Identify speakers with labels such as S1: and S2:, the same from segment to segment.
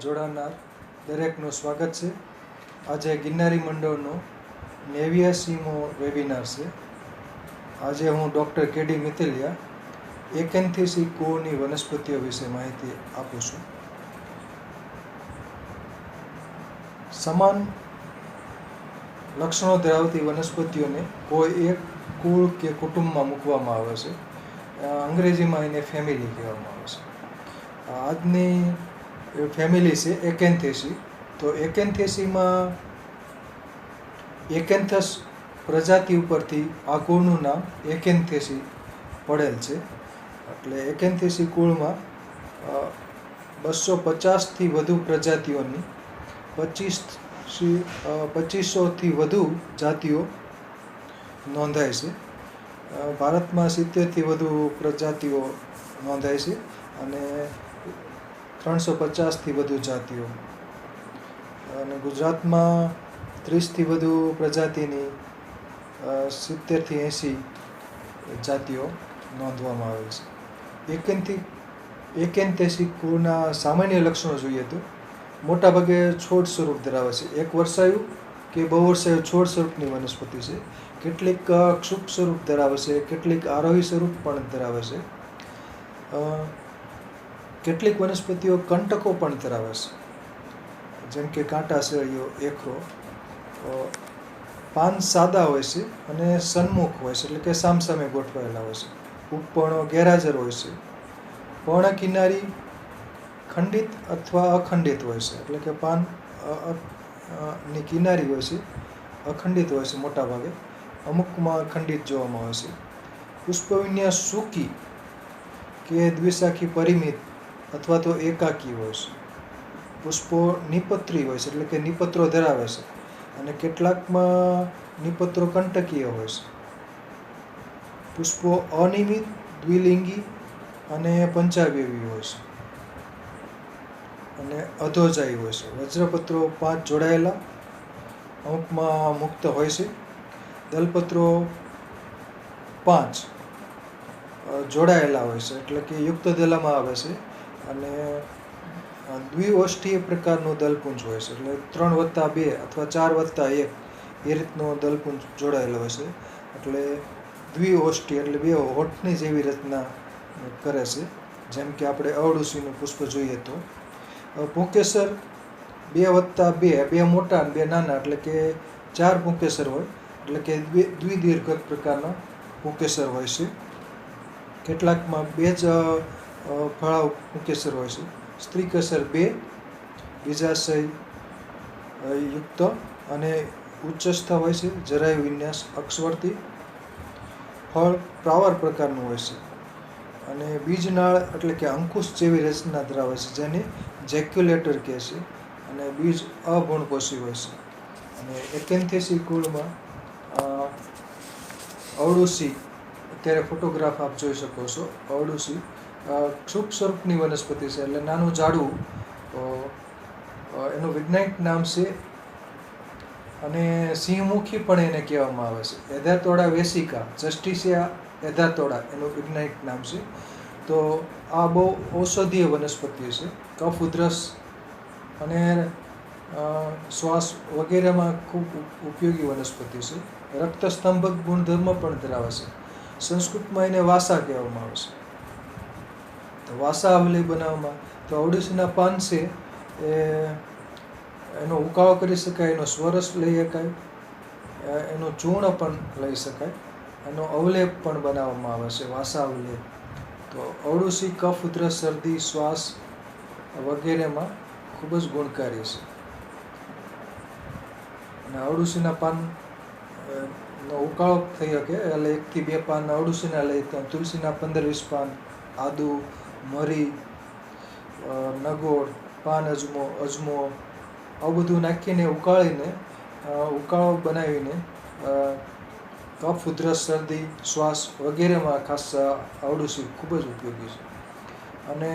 S1: જોડાનાર દરેકનું સ્વાગત છે. આજે ગિરનારી મંડળનો 89મો વેબિનાર છે. આજે હું ડૉક્ટર કે.ડી. મિતલિયા એકેન્થેસી કુળની વનસ્પતિઓ વિશે માહિતી આપું છું. સમાન લક્ષણો ધરાવતી વનસ્પતિઓને કોઈ એક કુળ કે કુટુંબમાં મૂકવામાં આવે છે. અંગ્રેજીમાં એને ફેમિલી કહેવામાં આવે છે. આજની ફેમિલી છે એકેન્થેસી. તો એકેન્થેસીમાં એકેન્થસ પ્રજાતિ ઉપરથી આ કુળનું નામ એકેન્થેસી પડેલ છે. એટલે એકેન્થેસી કુળમાં 250થી વધુ પ્રજાતિઓની 2500થી વધુ જાતિઓ નોંધાય છે. ભારતમાં 70થી વધુ પ્રજાતિઓ નોંધાય છે અને 350થી વધુ જાતિઓ, અને ગુજરાતમાં 30થી વધુ પ્રજાતિની 70થી 80 જાતિઓ નોંધવામાં આવે છે. એકેન્થેસી કુળના સામાન્ય લક્ષણો જોઈએ તો મોટાભાગે છોડ સ્વરૂપ ધરાવે છે. એક વર્ષાયુ કે બહુવર્ષાયુ છોડ સ્વરૂપની વનસ્પતિ છે. કેટલીક ક્ષુપ સ્વરૂપ ધરાવે છે, કેટલીક આરોહી સ્વરૂપ પણ ધરાવે છે. કેટલીક વનસ્પતિઓ કંટકો પણ ધરાવે છે, જેમ કે કાંટા શેરડીઓ, એખરો. પાન સાદા હોય છે અને સન્મુખ હોય છે, એટલે કે સામસામે ગોઠવાયેલા હોય છે. ઉપપર્ણો ગેરહાજર હોય છે. પર્ણ કિનારી ખંડિત અથવા અખંડિત હોય છે, એટલે કે પાન ની કિનારી હોય છે અખંડિત હોય છે મોટાભાગે, અમુકમાં ખંડિત જોવામાં આવે છે. પુષ્પવિન્યાસ સૂકી કે દ્વિશાખી પરિમિત અથવા તો એકાકી હોય છે. પુષ્પો નિપત્રી હોય છે, એટલે કે નિપત્રો ધરાવે છે, અને કેટલાકમાં નિપત્રો કંટકીય હોય છે. પુષ્પો અનિયમિત, દ્વિલિંગી અને પંચાવયવી હોય છે, અને અધોજાયી હોય છે. વજ્રપત્રો 5 જોડાયેલા, અમુકમાં મુક્ત હોય છે. દલપત્રો 5 જોડાયેલા હોય છે, એટલે કે યુક્ત દલામાં આવે છે, અને દ્વિઓષ્ઠીય પ્રકારનું દલપુંજ હોય છે, એટલે 3+2 અથવા 4+1 એ રીતનો દલપુંજ જોડાયેલો હોય છે. એટલે દ્વિઓષ્ઠી એટલે બે હોઠની જેવી રચના કરે છે, જેમ કે આપણે અરડુસીનું પુષ્પ જોઈએ તો. પુંકેસર 2+2, 2 મોટા અને 2 નાના, એટલે કે 4 પુંકેસર હોય, એટલે કે દ્વિદીર્ઘક પ્રકારના પુંકેસર હોય છે. કેટલાકમાં 2 જ ફળાવ પુંકેસર હોય છે. સ્ત્રીકેસર 2, બીજાશય યુક્ત અને ઉચ્ચસ્થ હોય છે. જરાયુ વિન્યાસ અક્ષવર્તી. ફળ પ્રાવાર પ્રકારનું હોય છે, અને બીજનાળ એટલે કે અંકુશ જેવી રચના ધરાવે છે, જેને જેક્યુલેટર કહે છે, અને બીજ અભૂણપોષી હોય છે. અને એકેન્થેસી કુળમાં અરડુસી, અત્યારે ફોટોગ્રાફ આપ જોઈ શકો છો. અરડુસી ક્ષુપ સ્વરૂપની વનસ્પતિ છે, એટલે નાનું ઝાડવું. એનું વૈજ્ઞાનિક નામ છે, અને સિંહમુખી પણ એને કહેવામાં આવે છે, એધાતોડા વેસિકા, જસ્ટિસિયા એધાતોડા એનું વૈજ્ઞાનિક નામ છે. તો આ બહુ ઔષધીય વનસ્પતિ છે. કફ, ઉધરસ અને શ્વાસ વગેરેમાં ખૂબ ઉપયોગી વનસ્પતિ છે. રક્તસ્તંભક ગુણધર્મ પણ ધરાવે છે. સંસ્કૃતમાં એને વાસા કહેવામાં આવે છે. તો વાસા આંબલી બનાવવામાં તો અરડુસીના પાન છે એનો ઉકાળો કરી શકાય, એનો સ્વરસ લઈ શકાય, એનો ચૂર્ણ પણ લઈ શકાય, એનો અવલેપ પણ બનાવવામાં આવે છે, વાસા અવલેપ. તો અરડુસી કફ, ઉધરસ, શરદી, શ્વાસ વગેરેમાં ખૂબ જ ગુણકારી છે. અને અરડુસીના પાન નો ઉકાળો થઈ શકે, એટલે 1 થી 2 પાન અરડુસીના લઈ, તુલસીના 15-20 પાન, આદુ, મરી, નગોળ, પાન અજમો, આવું બધું નાખીને ઉકાળીને ઉકાળો બનાવીને કફ, ઉધરસ, શરદી, શ્વાસ વગેરેમાં ખાસ અરડુસી ખૂબ જ ઉપયોગી છે. અને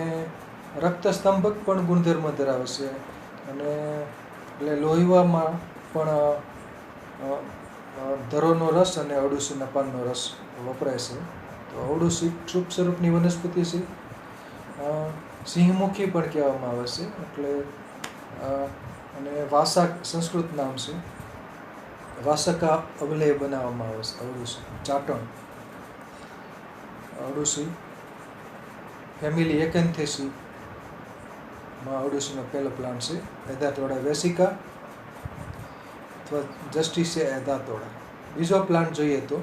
S1: રક્તસ્તંભક પણ ગુણધર્મ ધરાવે છે, અને એટલે લોહીવામાં પણ ધરોનો રસ અને અરડુસીના પાનનો રસ વપરાય છે. તો અરડુસી ક્ષુપ સ્વરૂપની વનસ્પતિ છે. સિંહમુખી પણ કહેવામાં આવે છે, એટલે અને વાસા સંસ્કૃત નામ છે. વાસકા અવલેય બનાવવામાં આવે છે. અવડુસી ચાટણ, અવડુસી ફેમિલી એકેન્થેસી માં અવડુસીનો પહેલો પ્લાન્ટ છે. એદાતોડા વેસિકા અથવા જસ્ટિસે એદાતોડા. બીજો પ્લાન્ટ જોઈએ તો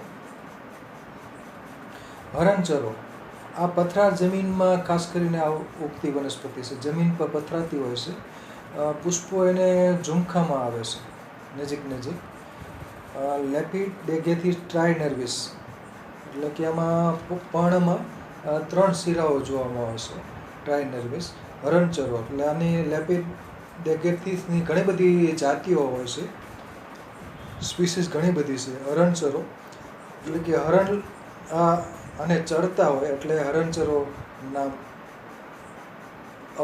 S1: હરણચરો. આ પથરાળ જમીનમાં ખાસ કરીને આ ઉગતી વનસ્પતિ છે. જમીન પર પથરાતી હોય છે. પુષ્પો એને ઝુમખામાં આવે છે, નજીક. લેપિડેગેથિસ ટ્રાઇનર્વિસ, એટલે કે આમાં પર્ણમાં 3 શિરાઓ જોવામાં આવે છે. ટ્રાઇનર્વિસ હરણચરો, એટલે આની લેપિડેગેથિસની ઘણી બધી જાતિઓ હોય છે, સ્પીસીસ ઘણી બધી છે. હરણચરો એટલે કે હરણ આને ચડતા હોય એટલે હરણચરો નામ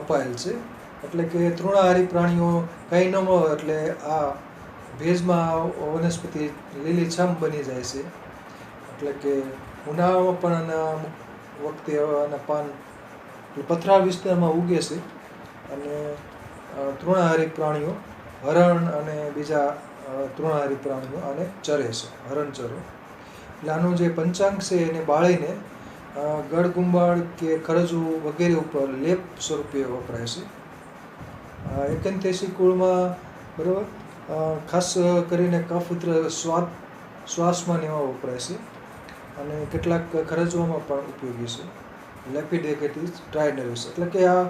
S1: અપાયેલ છે. એટલે કે તૃણાહારી પ્રાણીઓ કંઈ ન મળે એટલે આ ભેજમાં વનસ્પતિ લીલીછમ બની જાય છે. એટલે કે ઉનાળામાં પણ આના વખતે આના પાન પથરાળ વિસ્તારમાં ઉગે છે. અને તૃણાહારી પ્રાણીઓ, હરણ અને બીજા તૃણાહારી પ્રાણીઓ આને ચરે છે, હરણચરો. એટલે આનું જે પંચાંગ છે એને બાળીને ગળગુંબાળ કે ખરજુ વગેરે ઉપર લેપ સ્વરૂપે વપરાય છે. એકેન્થેસી કુળમાં બરાબર ખાસ કરીને કફસૂત્ર શ્વાસમાં એવા વપરાય છે અને કેટલાક ખરજવામાં પણ ઉપયોગી છે. લેપિડેગેથિસ ટ્રાઇનર્વિસ, એટલે કે આ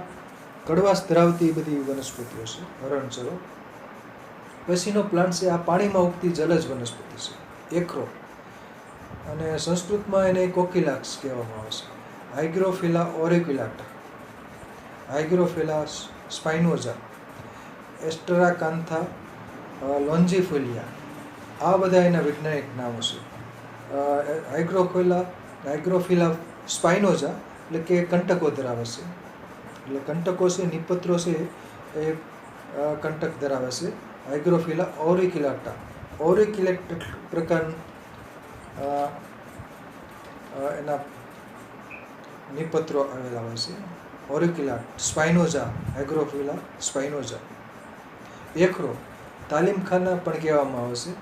S1: કડવાશ ધરાવતી બધી વનસ્પતિઓ છે હરણચરો. પછીનો પ્લાન્ટ છે, આ પાણીમાં ઉગતી જલજ વનસ્પતિ છે, એક્રો. અને સંસ્કૃતમાં એને કોકિલાક્સ કહેવામાં આવે છે. હાઇગ્રોફિલા ઓરિક્યુલાટા, હાઇગ્રોફિલા સ્પાઇનોઝા, એસ્ટરાકાન્થા લોન્જીફોલિયા, આ બધા એના વૈજ્ઞાનિક નામો છે. હાઇગ્રોફિલા સ્પાઇનોઝા એટલે કે કંટકો ધરાવે છે. એટલે કંટકો છે, નિપત્રો છે એ કંટક ધરાવે છે. હાઇગ્રોફિલા ઓરિક્યુલાટા, ઓરિક્યુલેટ પ્રકાર એના નિપત્રો આવેલા હોય છે. ઓરિક્યુલાટ, સ્પાઇનોઝા, હાઇગ્રોફિલા સ્પાઇનોઝા. એખરો, તાલીમખાના પણ કહેવામાં આવે છે.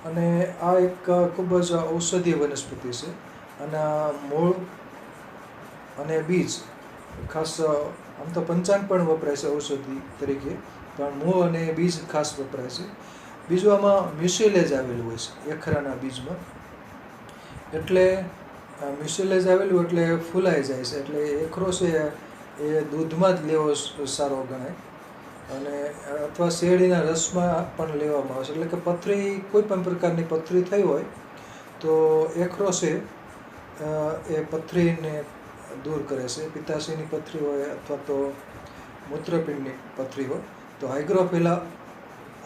S1: અને આ એક ખૂબ જ ઔષધીય વનસ્પતિ છે. આના મૂળ અને બીજ ખાસ, આમ તો પંચાંગ પણ વપરાય છે ઔષધિ તરીકે, પણ મૂળ અને બીજ ખાસ વપરાય છે. બીજું આમાં મ્યુસિલેજ આવેલું હોય છે એખરાના બીજમાં. એટલે મ્યુસિલેજ આવેલું એટલે ફૂલાઈ જાય છે. એટલે એખરો છે એ દૂધમાં જ લેવો સારો ગણાય. અને અથવા શેરડીના રસમાં પણ લેવામાં આવે છે. એટલે કે પથરી, કોઈ પણ પ્રકારની પથરી થઈ હોય તો એખરો છે એ પથરીને દૂર કરે છે. પિત્તાશયની પથરી હોય અથવા તો મૂત્રપિંડની પથરી હોય તો હાઇગ્રોફિલા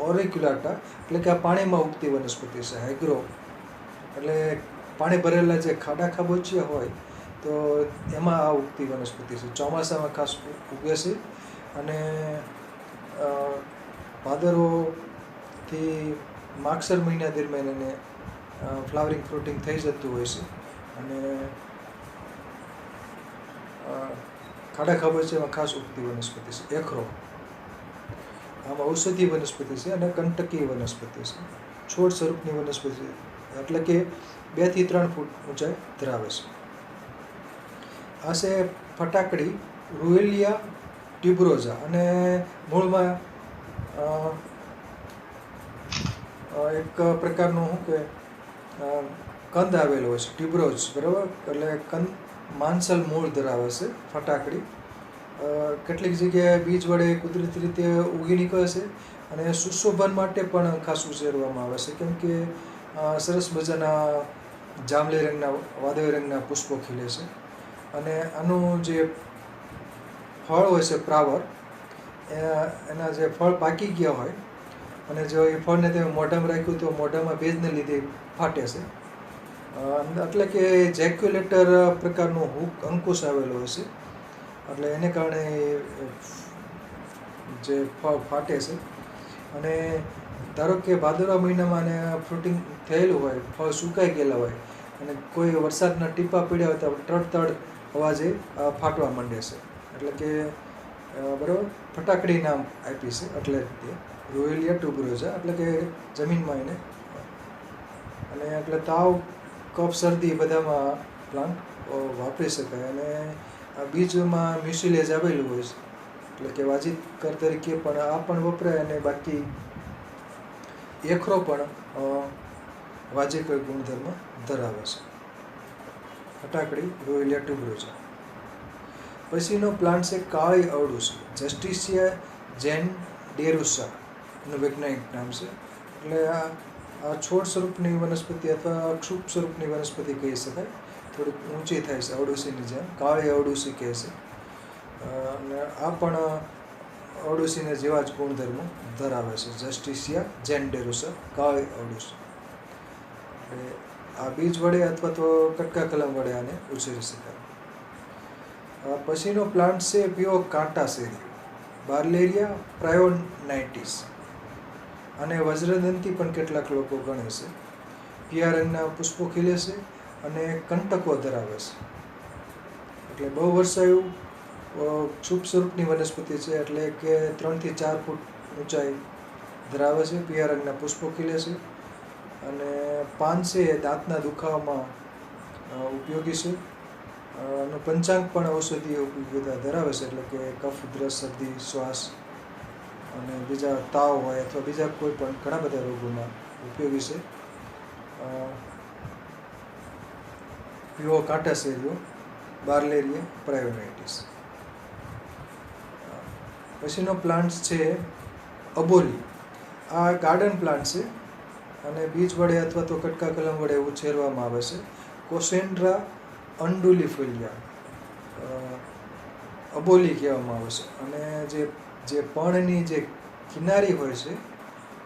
S1: ઓરિક્યુલાટા, એટલે કે આ પાણીમાં ઉગતી વનસ્પતિ છે. હાઇગ્રો એટલે પાણી ભરેલા જે ખાડા ખાબોચિયા હોય તો એમાં આ ઉગતી વનસ્પતિ છે. ચોમાસામાં ખાસ ઉગે છે અને ભાદરવોથી માગસર મહિના દરમિયાન એને ફ્લાવરિંગ ફ્રૂટિંગ થઈ જતું હોય છે. અને ખાડા ખાબોચિયામાં ખાસ ઉગતી વનસ્પતિ છે એખરો. આમાં ઔષધીય વનસ્પતિ છે અને કંટકી વનસ્પતિ છે. છોડ સ્વરૂપની વનસ્પતિ, એટલે કે 2 થી 3 ફૂટ ઊંચાઈ ધરાવે છે. આ છે ફટાકડી, રૂએલિયા ટ્યુબરોઝા. અને મૂળમાં એક પ્રકારનું શું કે કંદ આવેલો હોય છે, ટ્યુબરોઝ, બરાબર. એટલે માંસલ મૂળ ધરાવે છે ફટાકડી. કેટલીક જગ્યાએ બીજ વડે કુદરતી રીતે ઉગી નીકળે છે અને સુશોભન માટે પણ ખાસ ઉછેરવામાં આવે છે. કેમ કે સરસ મજાના જાંબલી રંગના, વાદળી રંગના પુષ્પો ખીલે છે. અને આનું જે ફળ હોય છે પ્રાવર, એના જે ફળ પાકી ગયા હોય અને જો એ ફળને તમે મોઢામાં રાખ્યું તો મોઢામાં ભેજને લીધે ફાટે છે. એટલે કે જેક્યુલેટર પ્રકારનું હૂક, અંકુશ આવેલો હોય છે. એટલે એને કારણે જે ફળ ફાટે છે. અને ધારો કે ભાદરવા મહિનામાં એને ફ્રૂટિંગ થયેલું હોય, ફળ સુકાઈ ગયેલા હોય અને કોઈ વરસાદના ટીપા પડ્યા હોય તો તડ અવાજે ફાટવા માંડે છે. એટલે કે બરાબર, ફટાકડી નામ આપી છે એટલે તે રોએલિયા ટ્યુબરોઝા, એટલે કે જમીનમાં એને, અને એટલે તાવ, કફ, શરદી બધામાં પ્લાન્ટ વાપરી શકાય. અને આ બીજમાં મ્યુસિલેજ આવેલું હોય છે એટલે કે વાજીકર તરીકે પણ આ પણ વપરાય, અને બાકી એખરો પણ વાજીકર ગુણધર્મ ધરાવે છે. ફટાકડી રોએલિયા ટ્યુબરોઝા. પછીનો પ્લાન્ટ છે કાળી અરડુસી, જસ્ટિસિયા જેનડેરુસા એનું વૈજ્ઞાનિક નામ છે. એટલે આ છોડ સ્વરૂપની વનસ્પતિ અથવા ક્ષુપ સ્વરૂપની વનસ્પતિ કહી શકાય. થોડીક ઊંચી થાય છે અરડુસીની જેમ, કાળી અરડુસી કહે છે. અને આ પણ અરડુસીને જેવા જ ગુણધર્મો ધરાવે છે, જસ્ટિસિયા જેનડેરુસા, કાળી અરડુસી. એટલે આ બીજ વડે અથવા તો કટકા કલમ વડે આને ઉછેરી શકાય. પછીનો પ્લાન્ટ છે પિયો કાંટાસેરી, બાર્લેરિયા પ્રાયોનાઇટિસ. અને વજ્રદંતી પણ કેટલાક લોકો ગણે છે. પીળા રંગના પુષ્પો ખીલે છે અને કંટકો ધરાવે છે. એટલે બહુ વર્ષાયુ ક્ષુપ સ્વરૂપની વનસ્પતિ છે, એટલે કે 3 થી 4 ફૂટ ઊંચાઈ ધરાવે છે. પીળા રંગના પુષ્પો ખીલે છે અને પાન છે એ દાંતના દુખાવામાં ઉપયોગી છે. નું પંચાંગ પણ ઔષધીય ઉપયોગિતા ધરાવે છે, એટલે કે કફ, ઉધરસ, શરદી, શ્વાસ અને બીજા તાવ હોય અથવા બીજા કોઈ પણ ઘણા બધા રોગોમાં ઉપયોગી છે. પિયો કાંટાસેરીઓ, બાર્લેરિયા પ્રાયોનાઇટિસ. પછીનો પ્લાન્ટ છે અબોલી. આ ગાર્ડન પ્લાન્ટ છે અને બીજ વડે અથવા તો કટકા કલમ વડે ઉછેરવામાં આવે છે. કોસેન્ડ્રા અંડુલિફોલિયા અબોલી કહેવામાં આવે છે. અને જે પર્ણની જે કિનારી હોય છે,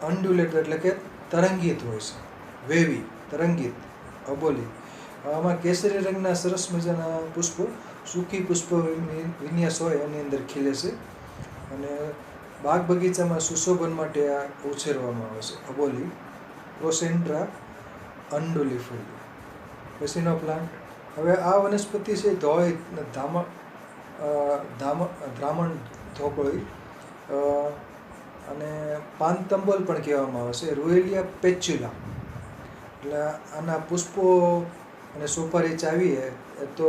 S1: અંડુલેટ એટલે કે તરંગિત હોય છે, વેવી, તરંગિત, અબોલી. આમાં કેસરી રંગના સરસ મજાના પુષ્પો, સૂકી પુષ્પ વિન્યાસ હોય એની અંદર ખીલે છે. અને બાગ બગીચામાં સુશોભન માટે આ ઉછેરવામાં આવે છે, અબોલી, કોસેન્ડ્રા અંડુલિફોલિયા. પછીનો પ્લાન્ટ, હવે આ વનસ્પતિ છે ધોળી દ્રામણ ધોકળી અને પાનતંબોલ પણ કહેવામાં આવે છે, રોએલિયા પેચ્યુલા. એટલે આના પુષ્પો અને સોપારી ચાવીએ તો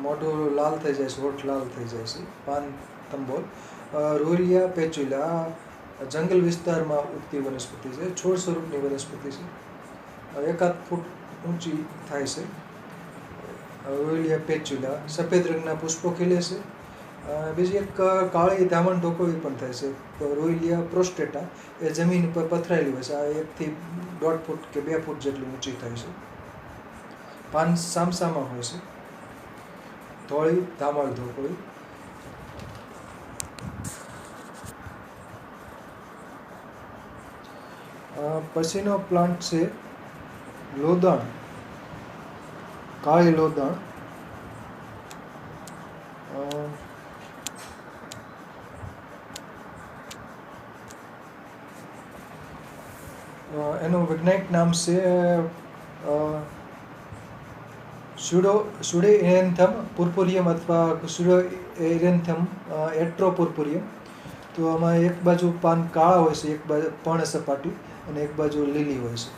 S1: મોઢું લાલ થઈ જાય છે, હોઠ લાલ થઈ જાય છે. પાનતંબોલ, રોએલિયા પેચ્યુલા જંગલ વિસ્તારમાં ઉગતી વનસ્પતિ છે, છોડ સ્વરૂપની વનસ્પતિ છે. 1 ફૂટ ઊંચી થાય છે. રોએલિયા પેચ્યુલા, સફેદ રંગના પુષ્પો ખીલે છે. બીજી એક કાળી ધામણ ઢોકળી પણ થાય છે, રોએલિયા પ્રોસ્ટેટા, એ જમીન પર પથરાયેલી હોય છે. આ 1 થી 1.5 ફૂટ કે 2 ફૂટ જેટલી ઊંચી થાય છે. પાન સામસામા હોય છે, ધોળી ધામણ ઢોકળી. પછીનો પ્લાન્ટ છે લોદાણ, કાળી લોદાણ. એનું વૈજ્ઞાનિક નામ છે સ્યુડોઇરેન્થમ પુર્પુરિયમ અથવા સ્યુડોઇરેન્થમ એટ્રોપુર્પુરિયમ. તો આમાં એક બાજુ પાન કાળા હોય છે, એક બાજુ પર્ણ સપાટી, અને એક બાજુ લીલી હોય છે.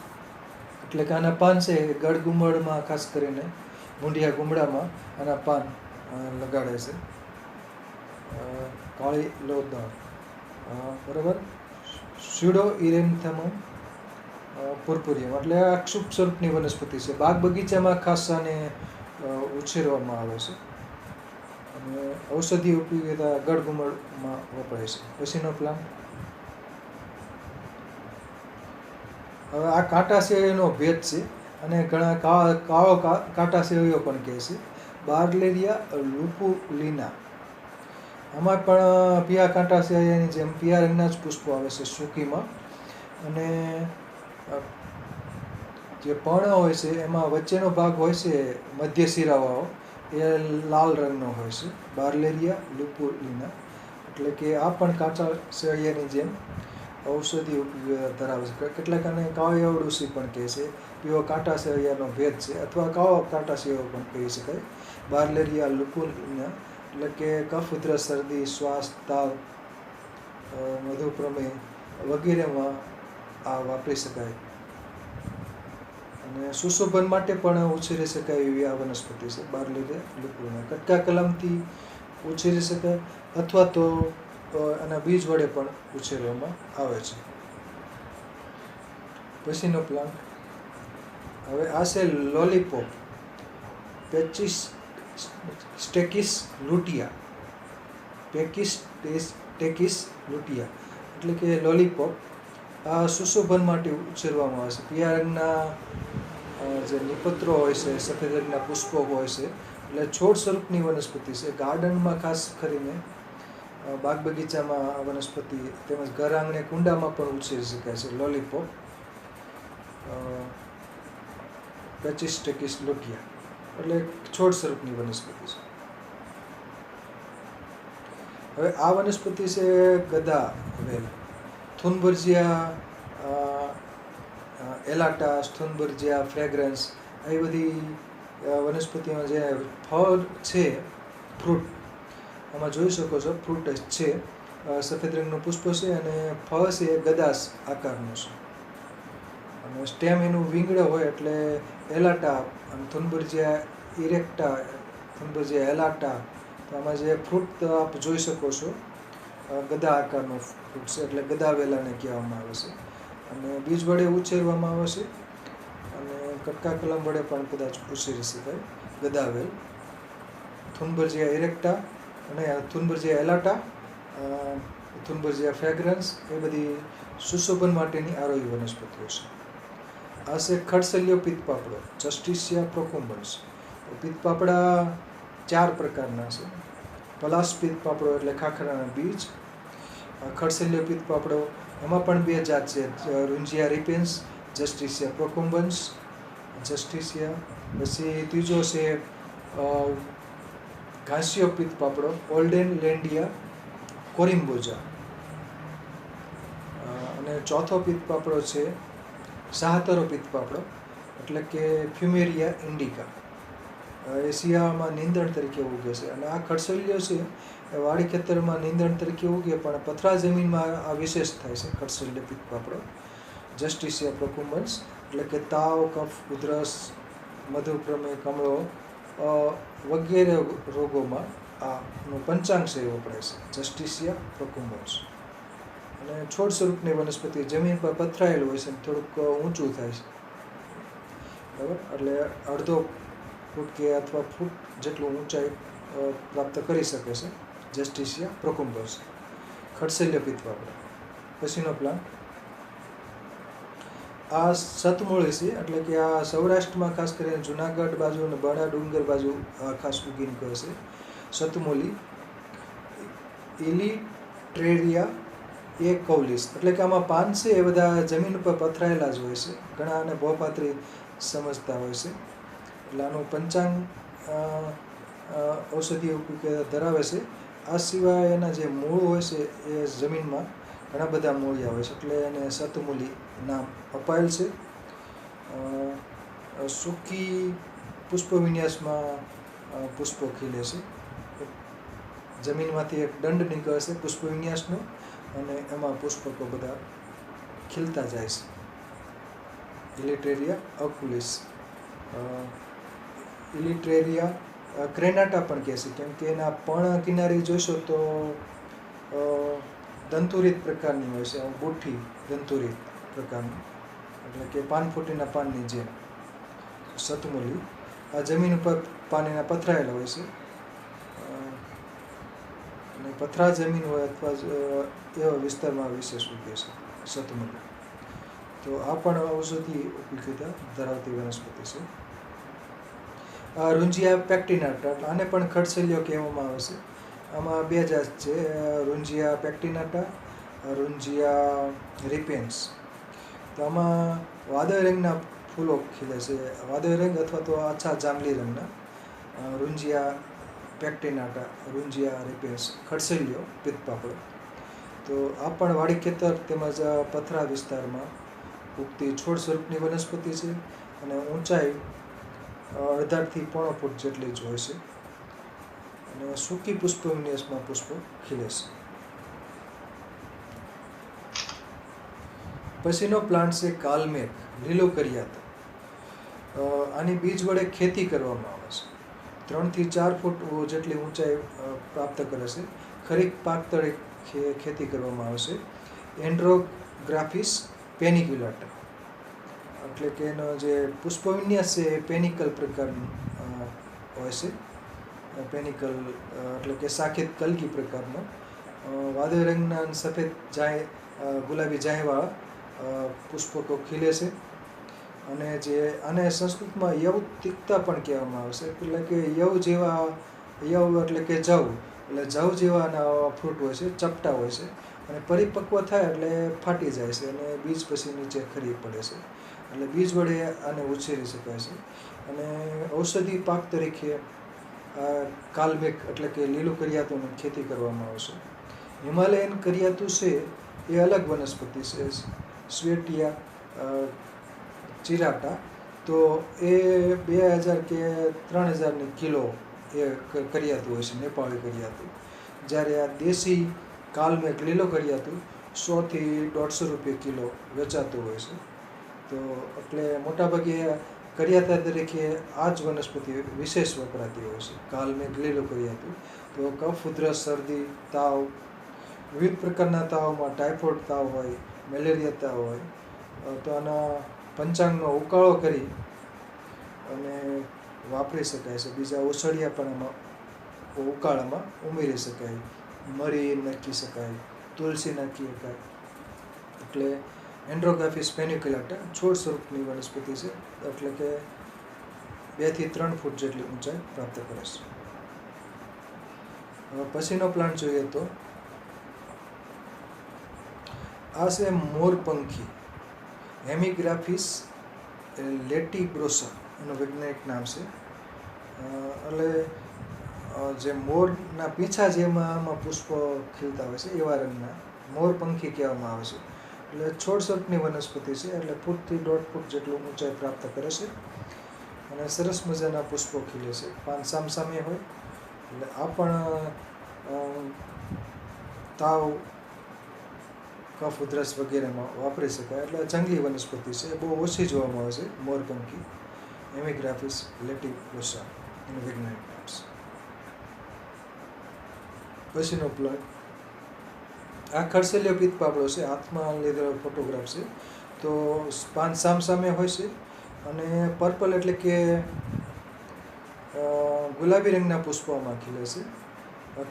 S1: એટલે કે આના પાન છે ગળગુમળમાં, ખાસ કરીને મૂંઢિયા ગુમડામાં આના પાન લગાડે છે. કાળી લોદાણ, બરાબર, સ્યુડોઇરેન્થમ પુર્પુરિયમ, એટલે આ ક્ષુપ સ્વરૂપની વનસ્પતિ છે. બાગ બગીચામાં ખાસ આને ઉછેરવામાં આવે છે અને ઔષધીય ઉપયોગિતા ગળગુમળમાં વપરાય છે. પછીનો પ્લાન્ટ, હવે આ કાંટાસેરીનો ભેદ છે અને ઘણા કાળો કાંટાસેરીઓ પણ કહે છે, બાર્લેરિયા લુપુલિના. આમાં પણ પીળા કાંટાસેરીની જેમ પીળા રંગના જ પુષ્પો આવે છે સૂકીમાં. અને જે પર્ણ હોય છે એમાં વચ્ચેનો ભાગ હોય છે મધ્ય શિરાવાળો, એ લાલ રંગનો હોય છે, બાર્લેરિયા લુપુલિના. એટલે કે આ પણ કાંટાસેરીયાની જેમ ઔષધિ ઉપયોગ ધરાવે છે. કેટલાક આને કાળી અરડુસી પણ કહે છે. પીળો કાંટાસેરીયાનો ભેદ છે, અથવા કાળો કાંટાસેરીયો પણ કહી શકાય, બાર્લેરિયા લુપુલિના. એટલે કે કફ, ઉધરસ, શરદી, શ્વાસ, તાવ, મધુપ્રમેહ વગેરેમાં આ વાપરી શકાય. અને સુશોભન માટે પણ ઉછેરી શકાય એવી આ વનસ્પતિ છે બાર્લીરે લુપુના. કટકા કલમથી ઉછેરી શકાય અથવા તો એના બીજ વડે પણ ઉછેરવામાં આવે છે. પછીનો પ્લાન્ટ હવે આ છે લોલીપોપ, પેચિસ સ્ટેકિસ લુટિયા. ટેકિસ લુટિયા એટલે કે લોલીપોપ. આ સુશોભન માટે ઉછેરવામાં આવે છે. પીળા રંગના જે નિપત્રો હોય છે, સફેદ રંગના પુષ્પો હોય છે, એટલે છોડ સ્વરૂપની વનસ્પતિ છે. ગાર્ડનમાં ખાસ કરીને બાગ બગીચામાં આ વનસ્પતિ તેમજ ઘર આંગણે કુંડામાં પણ ઉછેરી શકાય છે. લોલીપોપ પેચિસ ટેકિસ લુટિયા એટલે છોડ સ્વરૂપની વનસ્પતિ છે. હવે આ વનસ્પતિ છે ગદા વેલ. થુનબર્જિયા એલાટા, થુનબર્જિયા ફ્રેગ્રન્સ, આવી બધી વનસ્પતિમાં જે ફળ છે, ફ્રૂટ આમાં જોઈ શકો છો, ફ્રૂટ છે, સફેદ રંગનું પુષ્પ છે અને ફળ છે એ ગદાસ આકારનું છે. અને સ્ટેમ એનું વિંગળ હોય એટલે એલાટા, અને થુનબર્જિયા ઇરેક્ટા, થુનબર્જિયા એલાટા. તો આમાં જે ફ્રૂટ આપ જોઈ શકો છો ગદા આકારનું ફ્રૂટ છે, એટલે ગદા વેલાને કહેવામાં આવે છે. અને બીજ વડે ઉછેરવામાં આવે છે અને કટકા કલમ વડે પણ કદાચ ઉછેરી શકાય ગદા વેલ. થુનબર્જિયા ઇરેક્ટા અને થુનબર્જિયા એલાટા, થુનબર્જિયા ફ્રેગ્રન્સ એ બધી સુશોભન માટેની આરોહી વનસ્પતિઓ છે. આ છે ખડસલિયો પિત્તપાપડો, જસ્ટિસિયા પ્રોકુમ્બન્સ. પિત્તપાપડા 4 પ્રકારના છે. પલાસ પિત્તપાપડો એટલે ખાખરાના બીજ. ખડસલિયો પિત્તપાપડો એમાં પણ 2 જાત છે, રૂંજિયા રિપેન્સ, જસ્ટિસિયા પ્રોકુમ્બન્સ, જસ્ટિસિયા. પછી ત્રીજો છે ઘાસિયો પિત્તપાપડો, ઓલ્ડેન લેન્ડિયા કોરિમ્બોજા. અને ચોથો પિત્તપાપડો છે સાહતરો પિત્તપાપડો એટલે કે ફ્યુમેરિયા ઇન્ડિકા. એ શિયાળામાં નીંદણ તરીકે ઉગે છે. અને આ ખડસલિયો છે એ વાડી ખેતરમાં નીંદણ તરીકે ઉગે, પણ પથરા જમીનમાં આ વિશેષ થાય છે ખડસલિયો પિત્તપાપડો. જસ્ટિસિયા પ્રોકુમ્બન્સ એટલે કે તાવ, કફ, ઉધરસ, મધુપ્રમેહ, કમળો વગેરે રોગોમાં આનું પંચાંગ છે એ વપરાય છે, જસ્ટિસિયા પ્રોકુમ્બન્સ. અને છોડ સ્વરૂપની વનસ્પતિ જમીન પર પથરાયેલું હોય છે, થોડુંક ઊંચું થાય છે, બરાબર. એટલે અડધો ફૂટ કે અથવા ફૂટ જેટલું ઊંચાઈ પ્રાપ્ત કરી શકે છે જસ્ટિસિયા પ્રોકુમ્બન્સ, ખડસલિયો પિત્તપાપડો. પછીનો પ્લાન્ટ આ સતમૂળી છે, એટલે કે આ સૌરાષ્ટ્રમાં ખાસ કરીને જુનાગઢ બાજુ અને બરડા ડુંગર બાજુ ખાસ ઉગી નીકળે છે. સતમૂલી ઇલિટ્રેરિયા એ કૌલિસ એટલે કે આમાં પાન છે એ બધા જમીન ઉપર પથરાયેલા જ હોય છે. ઘણા આને ભોપાત્રી સમજતા હોય છે. એટલે આનું પંચાંગ ઔષધીય ઉપયોગ ધરાવે છે. આ સિવાય એના જે મૂળ હોય છે એ જમીનમાં ઘણા બધા મૂળિયા હોય છે, એટલે એને સતમૂલી નામ અપાયેલ છે. સૂકી પુષ્પ વિન્યાસમાં પુષ્પો ખીલે છે. જમીનમાંથી એક દંડ નીકળે છે પુષ્પ વિન્યાસનો, અને એમાં પુષ્પકો બધા ખીલતા જાય છે. ઇલિટ્રેરિયા અકુલિસ. ઇલિટ્રેરિયા ક્રેનાટા પણ કહે છે, કેમ કે એના પર્ણ કિનારી જોશો તો દંતુરિત પ્રકારની હોય છે, બુઠ્ઠી દંતુરિત પ્રકારની, એટલે કે પાનફૂટીના પાનની જેમ. સતમૂલી આ જમીન ઉપર પાન એના પથરાયેલા હોય છે, અને પથરા જમીન હોય અથવા એવા વિસ્તારમાં વિશેષ ઉગે છે સતમૂલી. તો આ પણ ઔષધીય ઉપયોગિતા ધરાવતી વનસ્પતિ છે. રૂંજિયા પેક્ટિનાટા, આને પણ ખડસલિયો કહેવામાં આવે છે. આમાં 2 જાત છે, રૂંજિયા પેક્ટિનાટા, રૂંજિયા રિપેન્સ. તો આમાં વાદળી રંગના ફૂલો ખીલે છે, વાદળી રંગ અથવા તો આછા જાંબલી રંગના. રૂંજિયા પેક્ટિનાટા, રૂંજિયા રિપેન્સ, ખડસલિયો પિત્તપાપડો. તો આ પણ વાડી ખેતર તેમજ પથરા વિસ્તારમાં ઉગતી છોડ સ્વરૂપની વનસ્પતિ છે, અને ઊંચાઈ 1.5 થી 1.5 ફૂટ જેટલી જ હોય છે. અને સૂકી પુષ્પ વિન્યાસમાં પુષ્પો ખીલે છે. પછીનો પ્લાન્ટ છે કાલમેઘ, લીલો કરિયાતો. આની બીજ વડે ખેતી કરવામાં આવે છે. 3 થી 4 ફૂટ જેટલી ઊંચાઈ પ્રાપ્ત કરે છે. ખરીફ પાક તરીકે ખેતી કરવામાં આવે છે. એન્ડ્રોગ્રાફિસ પેનિક્યુલાટા, એટલે કે એનો જે પુષ્પ વિન્યાસ છે એ પેનિકલ પ્રકારનું હોય છે. પેનિકલ એટલે કે શાખિત કલગી પ્રકારનો, વાદળી રંગના અને સફેદ ગુલાબી જાંયવાળા પુષ્પકો ખીલે છે. અને જે આને સંસ્કૃતમાં યવતિકતા પણ કહેવામાં આવે છે. એટલે કે યવ એટલે કે જવ, એટલે જવ જેવા ફ્રૂટ હોય છે, ચપટા હોય છે અને પરિપક્વ થાય એટલે ફાટી જાય છે અને બીજ પછી નીચે ખરી પડે છે. એટલે બીજ વડે આને ઉછેરી શકાય છે. અને ઔષધિ પાક તરીકે કાલમેઘ એટલે કે લીલું કરિયાતુંની ખેતી કરવામાં આવશે. હિમાલયન કરિયાતું છે એ અલગ વનસ્પતિ છે, સ્વેટિયા ચિરાટા. તો એ 2000 કે 3000 કિલો એ કરિયાતું હોય છે, નેપાળી કરિયાતું. જ્યારે આ દેશી કાલમેઘ લીલો કરિયાતું 100 થી 150 રૂપિયા કિલો વેચાતું હોય છે. તો એટલે મોટાભાગે કરિયાતા તરીકે આ જ વનસ્પતિ વિશેષ વપરાતી હોય છે, કાલમેઘ લીલો કરિયાતું. તો કફ, ઉધરસ, શરદી, તાવ, વિવિધ પ્રકારના તાવમાં ટાઇફોઇડ તાવ હોય, મેલેરિયા તાવ હોય તો આના પંચાંગનો ઉકાળો કરી અને વાપરી શકાય છે. બીજા ઓસડિયા પણ એમાં ઉકાળામાં ઉમેરી શકાય, મરી નાખી શકાય, તુલસી નાખી શકાય. એટલે એન્ડ્રોગ્રાફિસ પેનિક્યુલાટા છોડ સ્વરૂપની વનસ્પતિ છે, એટલે કે 2 થી 3 ફૂટ જેટલી ઊંચાઈ પ્રાપ્ત કરે છે. પછીનો પ્લાન્ટ જોઈએ તો આ છે મોરપંખી, હેમિગ્રાફિસ લેટિબ્રોસા એનું વૈજ્ઞાનિક નામ છે. એટલે જે મોરના પીંછા જેમાં પુષ્પો ખીલતા હોય છે એવા રંગના મોરપંખી કહેવામાં આવે છે. એટલે છોડ સ્વરૂપની વનસ્પતિ છે, એટલે 1 થી 1.5 ફૂટ જેટલું ઊંચાઈ પ્રાપ્ત કરે છે અને સરસ મજાના પુષ્પો ખીલે છે. પાન સામસામે હોય એટલે આ પણ તાવ, કફ, ઉધરસ વગેરેમાં વાપરી શકાય. એટલે જંગલી વનસ્પતિ છે, બહુ ઓછી જોવામાં આવે છે મોરપંખી, હેમિગ્રાફિસ લેટિબ્રોસા એનું વૈજ્ઞાનિક નામ છે. પછીનો પ્લાન્ટ આ ખડસેલિયો પિત્તપાપડો છે, હાથમાં લીધેલો ફોટોગ્રાફ છે. તો પાન સામસામે હોય છે અને પર્પલ એટલે કે ગુલાબી રંગના પુષ્પોમાં ખીલે છે.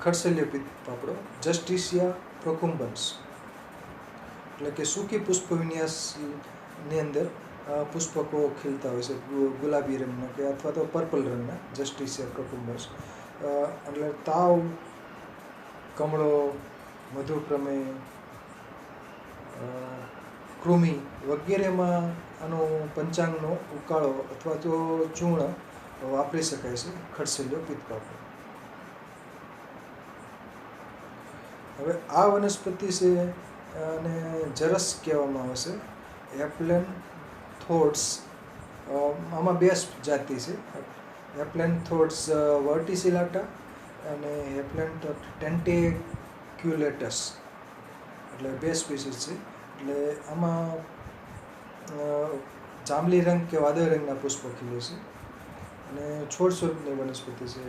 S1: ખડસેલિયો પિત્તપાપડો, જસ્ટિસિયા પ્રોકુમ્બન્સ, એટલે કે સૂકી પુષ્પ વિન્યાસની અંદર પુષ્પકો ખીલતા હોય છે, ગુલાબી રંગના કે અથવા તો પર્પલ રંગના, જસ્ટિસિયા પ્રોકુમ્બન્સ. એટલે તાવ, કમળો, મધુપ્રમેહ, કૃમિ વગેરેમાં આનો પંચાંગનો ઉકાળો અથવા તો ચૂર્ણ વાપરી શકાય છે, ખડસેલિયો પિત્તપાપડો. હવે આ વનસ્પતિ છે અને જરસ કહેવામાં આવે છે, એપ્લેન્થોડ્સ. આમાં 2 જાતિ છે, એપ્લેન્થોડ્સ વર્ટિસિલાટા અને એપ્લેન્થોડ ટેન્ટિક્યુલેટસ, એટલે 2 સ્પીસીસ છે. એટલે આમાં જાંબલી રંગ કે વાદળી રંગના પુષ્પો ખીલે છે અને છોડ સ્વરૂપની વનસ્પતિ છે,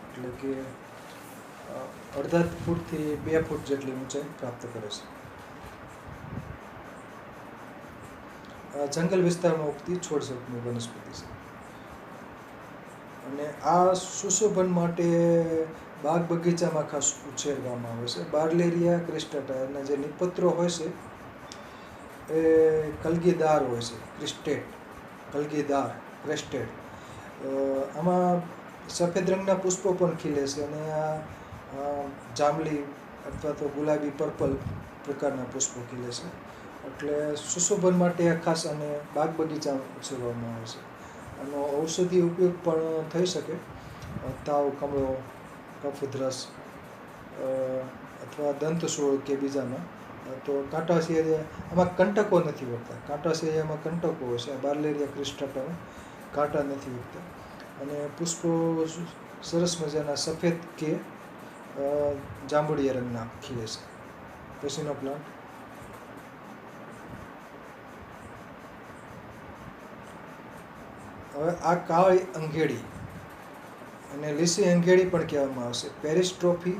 S1: એટલે કે 1.5 ફૂટથી 2 ફૂટ જેટલી ઊંચાઈ પ્રાપ્ત કરે છે. જંગલ વિસ્તારમાં ઉગતી છોડ સ્વરૂપની વનસ્પતિ છે અને આ સુશોભન માટે બાગ બગીચામાં ખાસ ઉછેરવામાં આવે છે. બાર્લેરિયા ક્રિસ્ટાટા એના જે નિપત્રો હોય છે એ કલગીદાર હોય છે, ક્રિસ્ટેટ, કલગીદાર, ક્રેસ્ટેડ. આમાં સફેદ રંગના પુષ્પો પણ ખીલે છે અને આ જાંબલી અથવા તો ગુલાબી, પર્પલ પ્રકારના પુષ્પો ખીલે છે. એટલે સુશોભન માટે ખાસ અને બાગ બગીચામાં ઉછેરવામાં આવે છે. આનો ઔષધિ ઉપયોગ પણ થઈ શકે, તાવ, કમળો, કફ, ઉધરસ અથવા દંતશૂળ કે બીજામાં. તો કાંટાસિયા આમાં કંટકો નથી વધતા, કાંટાસિયામાં કંટકો હોય છે, બાર્લેરિયા ક્રિસ્ટાટામાં કાંટા નથી વધતા અને પુષ્પો સરસ મજાના સફેદ કે જાંબુડિયા રંગના ખીલે છે. પછીનો પ્લાન્ટ હવે આ કાળી અંઘેડી અને લીસી અંઘેડી પણ કહેવામાં આવશે. પેરિસ્ટ્રોફી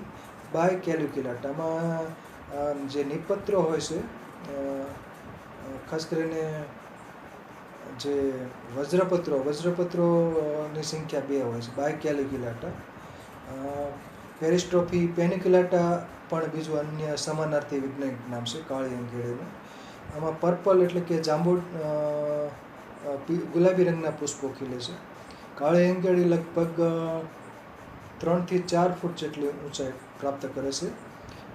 S1: બાય કેલ્યુક્યુલાટામાં જે નિપત્રો હોય છે, ખાસ કરીને જે વજ્રપત્રોની સંખ્યા 2 હોય છે. બાય કેલ્યુક્યુલાટા. પેરિસ્ટ્રોફી પેનિક્યુલાટા પણ બીજું અન્ય સમાનાર્થી વૈજ્ઞાનિક નામ છે કાળી અંઘેડીનું. આમાં પર્પલ એટલે કે ગુલાબી રંગના પુષ્પો ખીલે છે. કાળી અંઘેડી લગભગ 3 થી 4 ફૂટ જેટલી ઊંચાઈ પ્રાપ્ત કરે છે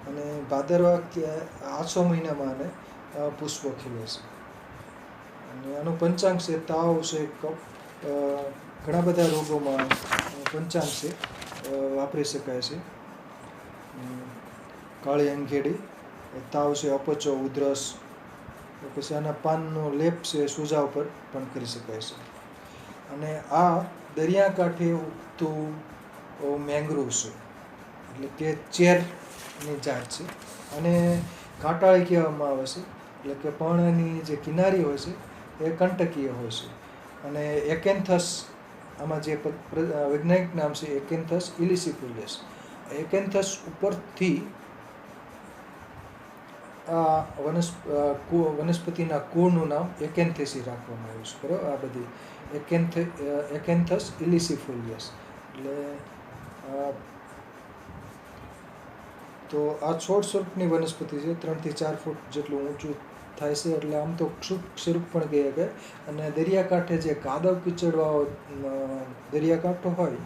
S1: અને ભાદરવા કે આસો મહિનામાં આને પુષ્પો ખીલે છે. અને આનું પંચાંગ છે તાવ છે, કફ, ઘણા બધા રોગોમાં પંચાંગ છે વાપરી શકાય છે. કાળી અંઘેડી તાવ છે, અપચો, ઉધરસ, પછી આના પાનનો લેપ છે સોજા ઉપર પણ કરી શકાય છે. અને આ દરિયાકાંઠે ઉગતું મેંગ્રુવ છે, એટલે કે ચેરની જાત છે. અને કાંટાળી કહેવામાં આવે છે, એટલે કે પર્ણની જે કિનારી હોય છે એ કંટકીય હોય છે. અને એકેન્થસ, આમાં જે વૈજ્ઞાનિક નામ છે એકેન્થસ ઇલિસિફોલિયસ. એકેન્થસ ઉપરથી આ વનસ્પતિના કુળનું નામ એકેન્થેસી રાખવામાં આવ્યું છે. બરાબર, આ બધી એકેન્થસ ઇલિસિફોલિયસ. એટલે તો આ છોડ સ્વરૂપની વનસ્પતિ છે, 3 થી 4 ફૂટ જેટલું ઊંચું થાય છે. એટલે આમ તો ક્ષુપ સ્વરૂપ પણ કહી શકાય. અને દરિયાકાંઠે જે કાદવ કીચડવાળો દરિયાકાંઠો હોય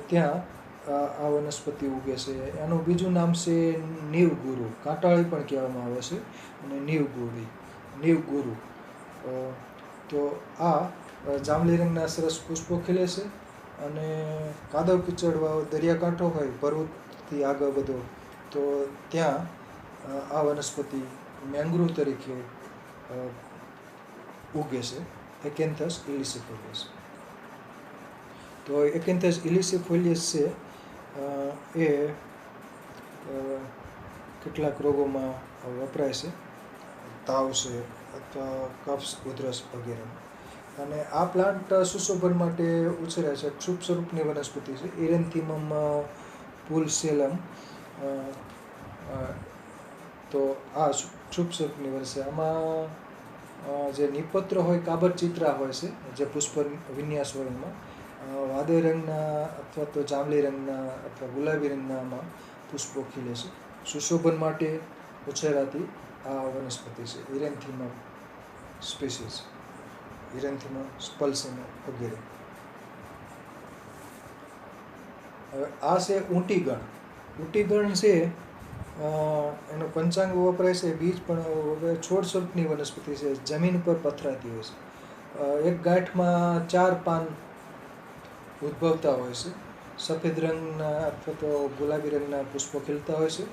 S1: ત્યાં આ વનસ્પતિ ઉગે છે. એનું બીજું નામ છે નીવગુરુ. કાંટાળી પણ કહેવામાં આવે છે અને નીવગુરુ. તો આ જાંબલી રંગના સરસ પુષ્પો ખીલે છે. અને કાદવ કીચડવાળો દરિયાકાંઠો હોય પર્વતથી આગળ બધો, તો ત્યાં આ વનસ્પતિ મેંગ્રુવ તરીકે ઉગે છે, એકેન્થસ ઇલિસિફોલિયસ. તો એકેન્થસ ઇલિસિફોલિયસ છે એ કેટલાક રોગોમાં વપરાય છે, તાવ છે અથવા કફ, ઉધરસ વગેરે. અને આ પ્લાન્ટ સુશોભન માટે ઉછેરાય છે. ક્ષુપ સ્વરૂપની વનસ્પતિ છે. ઇરેન્થીમમ પુલસેલમ. તો આ ક્ષુપ સ્વરૂપની વનસ્પતિ. આમાં જે નિપત્ર હોય કાબરચિત્રા હોય છે, જે પુષ્પ વિન્યાસ હોય એમાં વાદળી રંગના અથવા તો જાંબલી રંગના અથવા ગુલાબી રંગનામાં પુષ્પો ખીલે છે. સુશોભન માટે ઉછેરાતી આ વનસ્પતિ છે. ઇરેન્થીમમ સ્પીસીસ, ઇરેન્થીમમ સ્પલ્સેમ વગેરે. હવે આ છે ઊંટીગણ. ઊંટીગણ છે એનો પંચાંગ વપરાય છે. બીજ પણ છોડ સ્વરૂપની વનસ્પતિ છે, જમીન પર પથરાતી હોય છે. એક ગાંઠમાં 4 પાન ઉદ્ભવતા હોય છે. સફેદ રંગના અથવા તો ગુલાબી રંગના પુષ્પો ખીલતા હોય છે.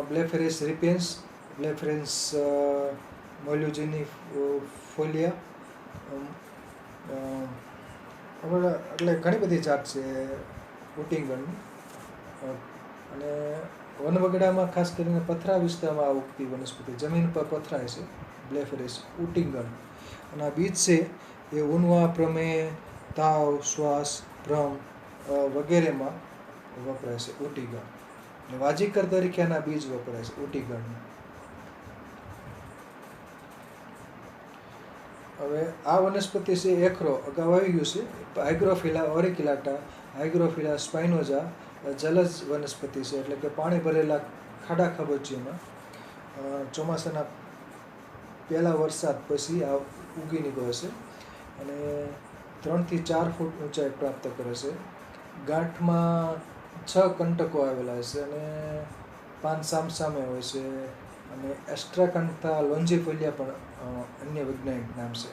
S1: બ્લેફેરિસ રિપેન્સ, બ્લેફેરિસ મોલ્યુજીનીફોલિયા, એટલે ઘણી બધી જાત છે ઊંટીગણની. અને વનવગડામાં ખાસ કરીને પથરા વિસ્તારમાં ઉગતી વનસ્પતિ, જમીન પર પથરાય છે, બ્લેફેરિસ ઊંટીગણ. અને આ બીજ છે એ ઊનવા, પ્રમેહ, તાવ, શ્વાસ, ભ્રમ વગેરેમાં વપરાય છે ઊંટીગણ. અને વાજીકર તરીકે આના બીજ વપરાય છે ઊંટીગણના. હવે આ વનસ્પતિ છે એખરો, અગાઉ આવી ગયું છે. હાઇગ્રોફિલા ઓરિક્યુલાટા, હાઇગ્રોફિલા સ્પાઇનોઝા જલજ વનસ્પતિ છે, એટલે કે પાણી ભરેલા ખાડા ખાબોચિયામાં ચોમાસાના પહેલા વરસાદ પછી આ ઉગી નીકળે છે. અને 3 થી 4 ફૂટ ઊંચાઈ પ્રાપ્ત કરે છે. ગાંઠમાં 6 કંટકો આવેલા છે અને પાન સામસામે હોય છે. અને એસ્ટ્રાકાન્થા લોન્જીફોલિયા પણ અન્ય વૈજ્ઞાનિક નામ છે.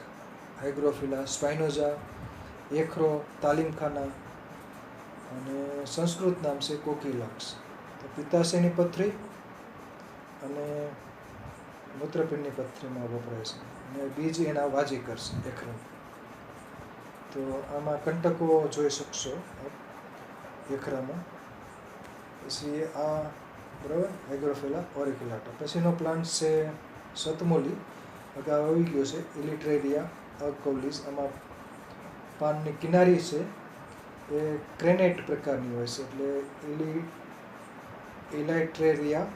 S1: હાઇગ્રોફિલા સ્પાઇનોઝા, એખરો, તાલીમખાના, અને સંસ્કૃત નામ છે કોકિલક્સ. તો પિત્તાશયની પથરી અને મૂત્રપિંડની પથરીમાં વપરાય છે. અને બીજ એના વાજીકર છે એખરો. તો તો આમાં કંટકો જોઈ શકશો એકરામાં. પછી આ બરાબર હાઇગ્રોફિલા ઓરિક્યુલાટા. પછીનો પ્લાન્ટ છે સતમોલી, અગાઉ આવી ગયો છે ઇલિટ્રેરિયા અર્કોલિસ. આમાં પાનની કિનારી છે એ ક્રેનેટ પ્રકારની હોય છે, એટલે ઇલાઇટ્રેરિયા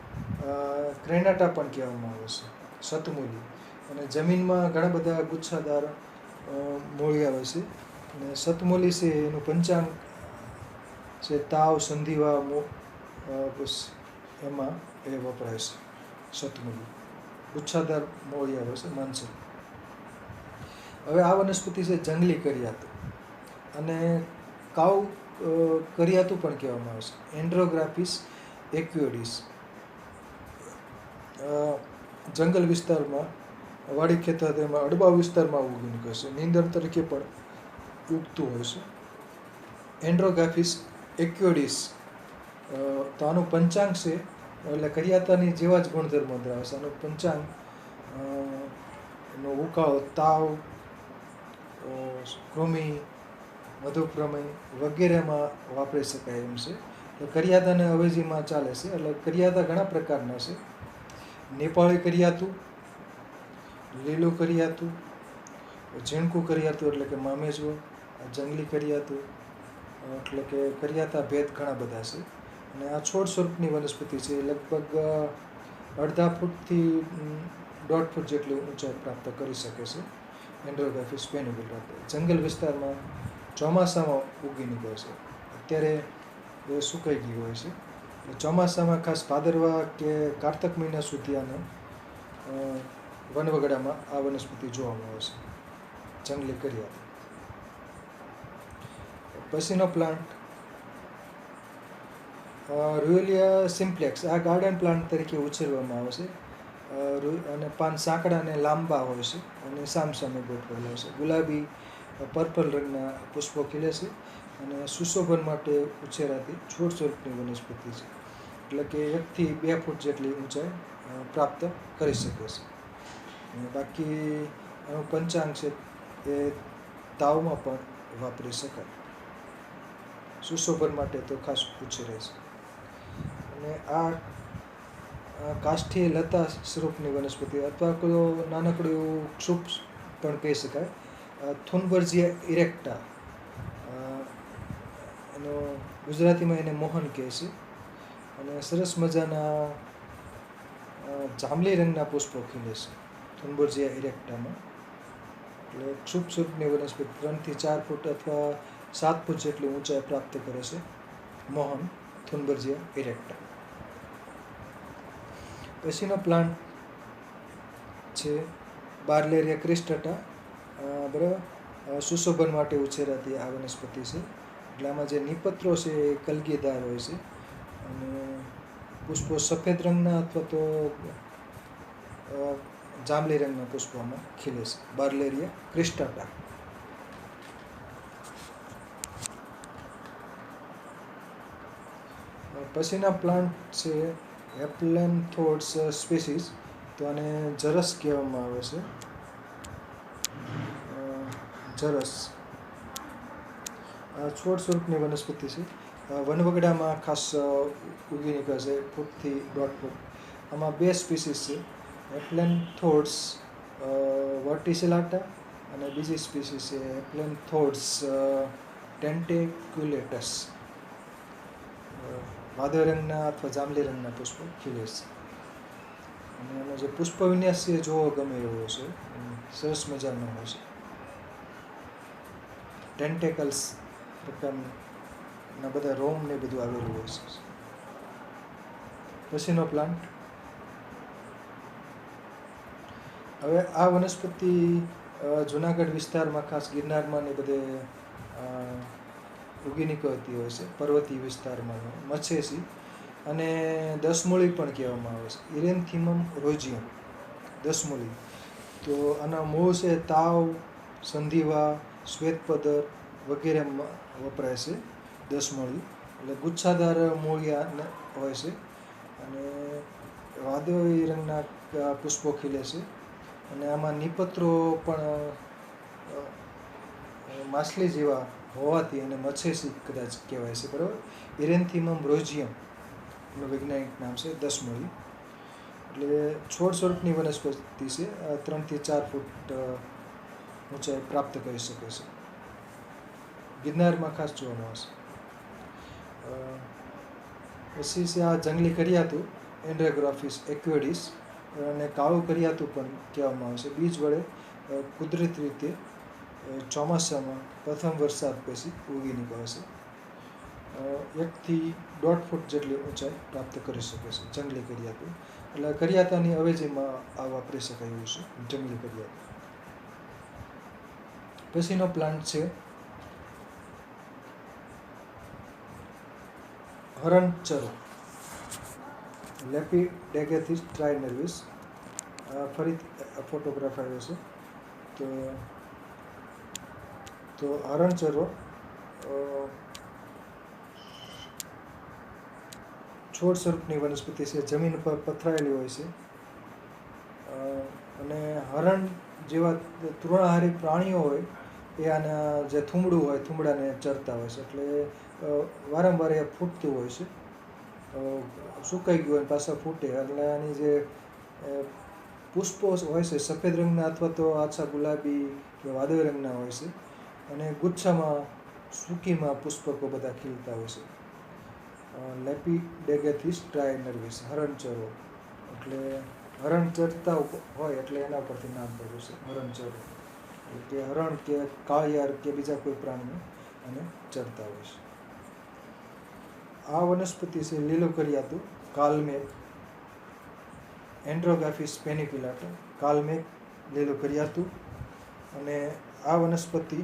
S1: ક્રેનાટા પણ કહેવામાં આવે છે સતમૂલી. અને જમીનમાં ઘણા બધા ગુચ્છાદાર મૂળિયા હોય છે. અને સતમૂલી છે એનું પંચાંગ છે તાવ, સંધિવા, એમાં એ વપરાય છે સતમૂલી. ગુચ્છાદાર મૂળિયા હોય છે માનસર. હવે આ વનસ્પતિ છે જંગલી કરિયાતું, અને કાવ કરિયાતું પણ કહેવામાં આવે છે. એન્ડ્રોગ્રાફિસ એક્યુડિસ. જંગલ વિસ્તારમાં, વાડી ખેતર, તેમાં અડબા વિસ્તારમાં ઉગી નીકળે છે. નીંદર તરીકે પણ ઉગતું હોય છે. એન્ડ્રોગ્રાફિસ એક્યુડિસ. તો આનું પંચાંગ છે, એટલે કરિયાતાની જેવા જ ગુણધર્મો ધરાવે છે. આનું પંચાંગ નો ઉકાળો, તાવ, કૃમિ, મધુપ્રમેય વગેરેમાં વાપરી શકાય એમ છે. કરિયાતાને અવેજીમાં ચાલે છે. એટલે કરિયાતા ઘણા પ્રકારના છે. નેપાળી કરિયાતું, લીલું કરિયાતું, ઝીણકું કરિયાતું એટલે કે મામેજવો, જંગલી કરિયાતું, એટલે કે કરિયાતા ભેદ ઘણા બધા છે. અને આ છોડ સ્વરૂપની વનસ્પતિ છે. લગભગ 1.5 ફૂટથી 1.5 ફૂટ જેટલી ઊંચાઈ પ્રાપ્ત કરી શકે છે. એન્ડ્રોગ્રાફિસ પેનિકુલા જંગલ વિસ્તારમાં ચોમાસામાં ઉગી નીકળે છે. અત્યારે એ સુકાઈ ગયું હોય છે. ચોમાસામાં ખાસ ભાદરવા કે કારતક મહિના સુધી આને વનવગડામાં આ વનસ્પતિ જોવા મળે છે, જંગલી કરિયાતું. પછીનો પ્લાન્ટ રૂએલિયા સિમ્પ્લેક્સ. આ ગાર્ડન પ્લાન્ટ તરીકે ઉછેરવામાં આવે છે. અને પાન સાંકડા અને લાંબા હોય છે, અને સામસામે ગોઠવાયેલા છે. ગુલાબી પર્પલ રંગના પુષ્પો ખીલે છે, અને સુશોભન માટે ઉછેરાતી છોડ સ્વરૂપની વનસ્પતિ છે. એટલે કે 1 થી 2 ફૂટ જેટલી ઊંચાઈ પ્રાપ્ત કરી શકે છે. અને બાકી આનું પંચાંગ છે એ તાવમાં પણ વાપરી શકાય. સુશોભન માટે તો ખાસ ઉછેરે છે. અને આ કાષ્ઠીય લતા સ્વરૂપની વનસ્પતિ, અથવા કોઈ નાનકડું એવું ક્ષુપ પણ કહી શકાય. થુનબર્જિયા ઇરેક્ટા. એનો ગુજરાતીમાં એને મોહન કહે છે. અને સરસ મજાના જાંબલી રંગના પુષ્પો ખીલે છે થુનબર્જિયા ઇરેક્ટામાં. એટલે ક્ષુપ સ્વરૂપની વનસ્પતિ 3 થી 4 ફૂટ અથવા 7 ફૂટ જેટલી ઊંચાઈ પ્રાપ્ત કરે છે મોહન થુનબર્જિયા ઇરેક્ટા. પછીનો પ્લાન્ટ છે બાર્લેરિયા ક્રિસ્ટટા. બરાબર, સુશોભન માટે ઉછેરાતી આ વનસ્પતિ છે. એટલે આમાં જે નિપત્રો છે એ કલગીદાર હોય છે, અને પુષ્પો સફેદ રંગના અથવા તો જાંબલી રંગના પુષ્પોમાં ખીલે છે. બાર્લેરિયા ક્રિસ્ટટા. પછીના પ્લાન્ટ છે હેપ્લેન્થોડ્સ સ્પીસીસ. તો આને જરસ કહેવામાં આવે છે. જરસ છોડ સ્વરૂપની વનસ્પતિ છે. વનવગડામાં ખાસ ઉગી નીકળે છે 1 ફૂટથી 1.5 ફૂટ. આમાં 2 સ્પીસીસ છે, હેપ્લેન્થોડ્સ વર્ટિસિલાટા, અને બીજી સ્પીસીસ છે હેપ્લેન્થોડ્સ ટેન્ટેક્યુલેટસ. વાદળ રંગના અથવા જાંબલી રંગના પુષ્પો ખીલે છે. અને એનો જે પુષ્પ વિન્યાસ છે એ જોવો ગમે એવો છે, સરસ મજાનો હોય છે. ટેન્ટેકલ્સ પ્રકારના બધા રોમ ને બધું આવેલું હોય છે. પછીનો પ્લાન્ટ. હવે આ વનસ્પતિ જુનાગઢ વિસ્તારમાં, ખાસ ગિરનારમાં ને બધે ઉગી નીકળતી હોય છે, પર્વતીય વિસ્તારમાં. મચ્છેસી અને દસમૂળી પણ કહેવામાં આવે છે. ઇરેન્થિમમ રોઝિયમ દસમૂળી. તો આના મૂળ છે તાવ, સંધિવા, શ્વેતપદર વગેરેમાં વપરાય છે દસમૂળી. એટલે ગુચ્છાદાર મૂળિયા હોય છે, અને વાદળી રંગના પુષ્પો ખીલે છે. અને આમાં નિપત્રો પણ માછલી જેવા હોવાથી એને મત્સ્યસી કદાચ કહેવાય છે, બરાબર. ઇરેન્થીમમ બ્રોઝિયમ એનું વૈજ્ઞાનિક નામ છે, 10મો. એટલે છોડ સ્વરૂપની વનસ્પતિ છે, 3 થી 4 ફૂટ ઊંચાઈ પ્રાપ્ત કરી શકે છે. ગિરનારમાં ખાસ જોવા મળે છે. પછી છે આ જંગલી કરિયાતું, એન્ડ્રેગ્રાફિસ એક્વેડિસ, અને કાળું કરિયાતું પણ કહેવામાં આવે છે. બીજ વડે કુદરતી રીતે ચોમાસામાં પ્રથમ વરસાદ પછી ઉગી નીકળે છે. 1 થી 1.5 ફૂટ જેટલી ઊંચાઈ પ્રાપ્ત કરી શકે છે જંગલી કરિયાતું. એટલે કરિયાતાની અવેજીમાં આ વાપરી શકાય એવું છે, જંગલી કરિયાતું. પછીનો પ્લાન્ટ છે હરણચરો, લેપિડેગેથિસ ટ્રાઇનર્વિસ. ફરીથી ફોટોગ્રાફ આવ્યો છે. તો હરણચરો છોડ સ્વરૂપની વનસ્પતિ છે, જમીન પર પથરાયેલી હોય છે. અને હરણ જેવા તૃણાહારી પ્રાણીઓ હોય એ આના જે થૂમડું હોય, થૂમડાને ચરતા હોય છે. એટલે વારંવાર એ ફૂટતું હોય છે, સુકાઈ ગયું હોય પાછા ફૂટે. એટલે આની જે પુષ્પો હોય છે સફેદ રંગના અથવા તો આછા ગુલાબી કે વાદળી રંગના હોય છે, અને ગુચ્છામાં સૂકીમાં પુષ્પકો બધા ખીલતા હોય છે. લેપિડેગેથિસ ટ્રાઇનર્વિસ, હરણચરો. એટલે હરણ ચરતા હોય એટલે એના પરથી નામ પડ્યું છે હરણચરો. કે હરણ કે કાળિયાર કે બીજા કોઈ પ્રાણીઓ અને ચરતા હોય છે. આ વનસ્પતિ છે લીલું કરિયાતું, કાલમેઘ, એન્ડ્રોગ્રાફિસ પેનિક્યુલાટા, કાલમેઘ, લીલું કરિયાતું. અને આ વનસ્પતિ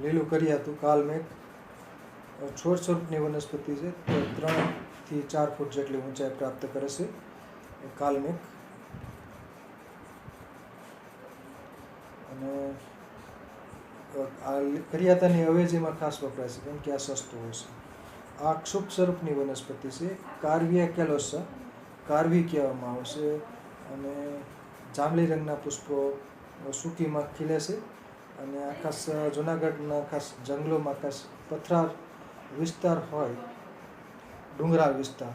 S1: લીલું કરિયાતું, કાલમેઘ, છોડ સ્વરૂપની વનસ્પતિ છે. 3 થી 4 ફૂટ જેટલી ઊંચાઈ પ્રાપ્ત કરે છે કાલમેઘ. અને આ કરિયાતાની અવેજીમાં ખાસ વપરાય છે, કેમ કે આ સસ્તું હોય છે. આ ક્ષુપ સ્વરૂપની વનસ્પતિ છે, કાર્વિયા કેલોસા, કાર્વી કહેવામાં આવે છે. અને જાંબલી રંગના પુષ્પો સૂકીમાં ખીલે છે. અને આ ખાસ જૂનાગઢના ખાસ જંગલોમાં, ખાસ પથરાળ વિસ્તાર હોય, ડુંગરાળ વિસ્તાર,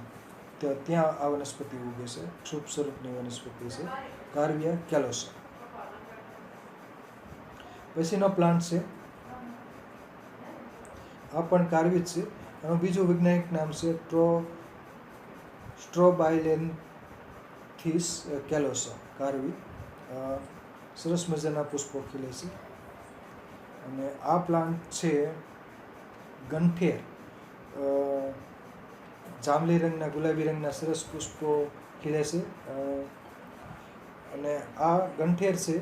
S1: ત્યાં આ વનસ્પતિ ઉગે છે. ક્ષુપ સ્વરૂપની વનસ્પતિ છે, કાર્વિયા કેલોસા. પછીનો પ્લાન્ટ છે, આ પણ કાર્વી જ છે. એનું બીજું વૈજ્ઞાનિક નામ છે સ્ટ્રોબાઇલેન્થિસ કેલોસા, કાર્વી. સરસ મજાના પુષ્પો ખીલે છે. અને આ પ્લાન્ટ છે ગંઠેર, જાંબલી રંગના, ગુલાબી રંગના સરસ પુષ્પો ખીલે છે. અને આ ગંઠેર છે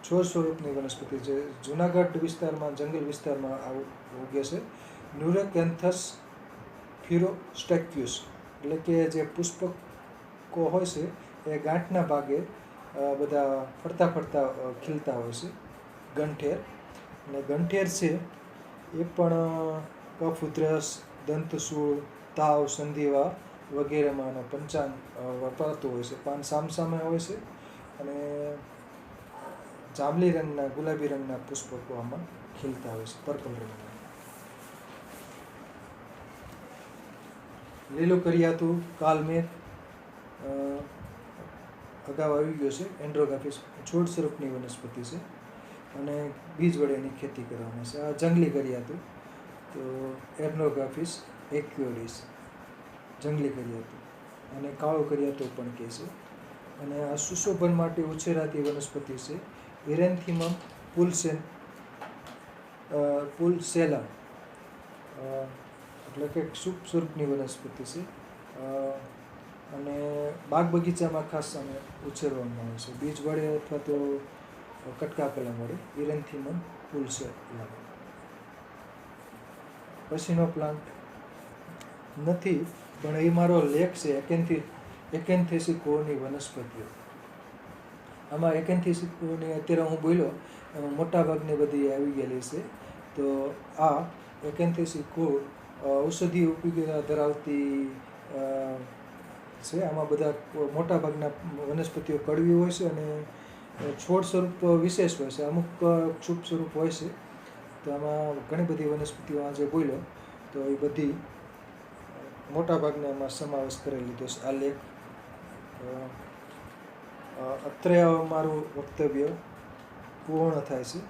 S1: છોડ સ્વરૂપની વનસ્પતિ છે. જૂનાગઢ વિસ્તારમાં, જંગલ વિસ્તારમાં આવું ઉગે છે. ન્યુરેકેન્થસ ફિરોસ્ટેક્યુસ, એટલે કે જે પુષ્પકો હોય છે એ ગાંઠના ભાગે બધા ફરતા ફરતા ખીલતા હોય છે, ગંઠેર. અને ગંઠેર છે એ પણ કફ, ઉધરસ, દંતશૂળ, તાવ, સંધિવા વગેરેમાં આનો પંચાંગ વપરાતું હોય છે. પાન સામસામે હોય છે અને જાંબલી રંગના, ગુલાબી રંગના પુષ્પકો આમાં ખીલતા હોય છે, પર્પલ રંગના. લીલું કરિયાતું, કાલમેઘ અગાઉ આવી ગયો છે. એન્ડ્રોગ્રાફિસ છોડ સ્વરૂપની વનસ્પતિ છે અને બીજ વડે એની ખેતી કરવામાં છે. આ જંગલી કરિયાતું, તો એન્ડ્રોગ્રાફિસ એક્વેડિસ, જંગલી કરિયાતું, અને કાળું કરિયાતું પણ કહે છે. અને આ સુશોભન માટે ઉછેરાતી વનસ્પતિ છે ઇરેન્થીમમ પુલસેલા, એટલે કે ક્ષુપ સ્વરૂપની વનસ્પતિ છે. અને બાગ બગીચામાં ખાસ આને ઉછેરવામાં આવે છે, બીજ વડે અથવા તો કટકા કલમ વડે. ઇરેન્થીમમ પુલસેલા. પછીનો પ્લાન્ટ નથી, પણ એ મારો લેખ છે એકેન્થેસિકોની વનસ્પતિઓ. આમાં એકેન્થેસિકોની અત્યારે હું બોલ્યો એમાં મોટાભાગની બધી આવી ગયેલી છે. તો આ એકેન્થેસિકો ઔષધીય ઉપયોગિતા ધરાવતી છે. આમાં બધા મોટાભાગના વનસ્પતિઓ કડવી હોય છે અને છોડ સ્વરૂપ વિશેષ હોય છે, અમુક ક્ષુપ સ્વરૂપ હોય છે. તો આમાં ઘણી બધી વનસ્પતિઓ આજે બોલ્યો તો એ બધી મોટાભાગના એમાં સમાવેશ કરી લીધો છે આ લેખ. અત્રે મારું વક્તવ્ય પૂર્ણ થાય છે.